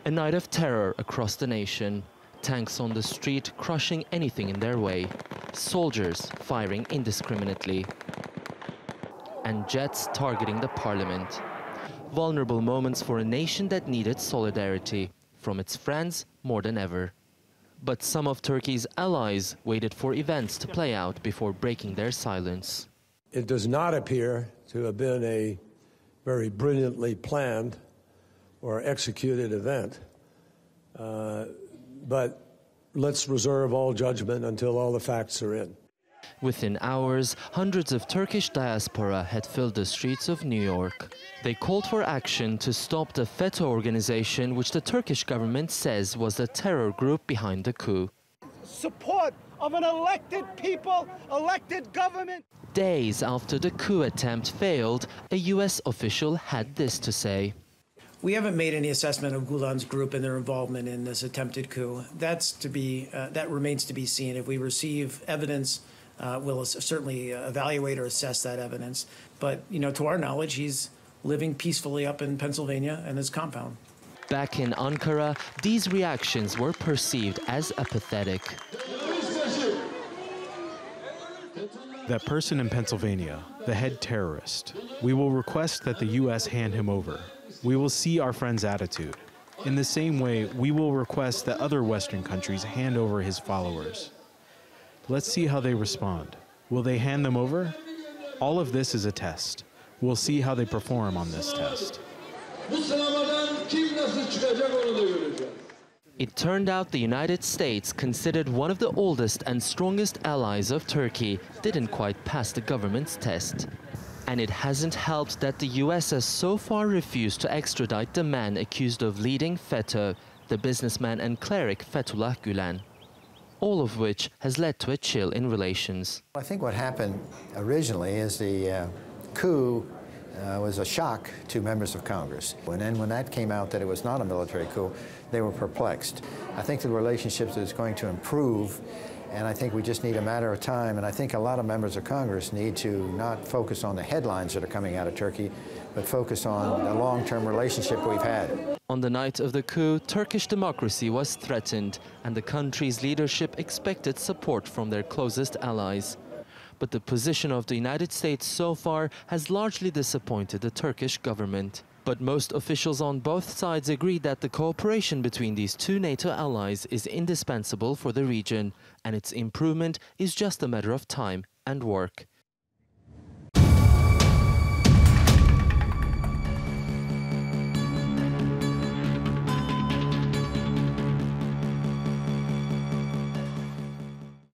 A night of terror across the nation. Tanks on the street crushing anything in their way. Soldiers firing indiscriminately. And jets targeting the parliament. Vulnerable moments for a nation that needed solidarity from its friends more than ever. But some of Turkey's allies waited for events to play out before breaking their silence. It does not appear to have been a very brilliantly planned or executed event. But let's reserve all judgment until all the facts are in. Within hours, hundreds of Turkish diaspora had filled the streets of New York. They called for action to stop the FETÖ organization, which the Turkish government says was the terror group behind the coup. Support of an elected people, elected government. Days after the coup attempt failed, a U.S. official had this to say. We haven't made any assessment of Gulen's group and their involvement in this attempted coup. That remains to be seen. If we receive evidence, we'll certainly evaluate or assess that evidence. But, to our knowledge, he's living peacefully up in Pennsylvania and his compound. Back in Ankara, these reactions were perceived as apathetic. That person in Pennsylvania, the head terrorist, we will request that the U.S. hand him over. We will see our friend's attitude. In the same way, we will request that other Western countries hand over his followers. Let's see how they respond. Will they hand them over? All of this is a test. We'll see how they perform on this test. It turned out the United States, considered one of the oldest and strongest allies of Turkey, didn't quite pass the government's test. And it hasn't helped that the US has so far refused to extradite the man accused of leading FETÖ, the businessman and cleric Fethullah Gülen. All of which has led to a chill in relations. I think what happened originally is the coup was a shock to members of Congress. And then when that came out that it was not a military coup, they were perplexed. I think the relationship is going to improve, and I think we just need a matter of time. And I think a lot of members of Congress need to not focus on the headlines that are coming out of Turkey, but focus on the long-term relationship we've had. On the night of the coup, Turkish democracy was threatened, and the country's leadership expected support from their closest allies. But the position of the United States so far has largely disappointed the Turkish government. But most officials on both sides agree that the cooperation between these two NATO allies is indispensable for the region, and its improvement is just a matter of time and work.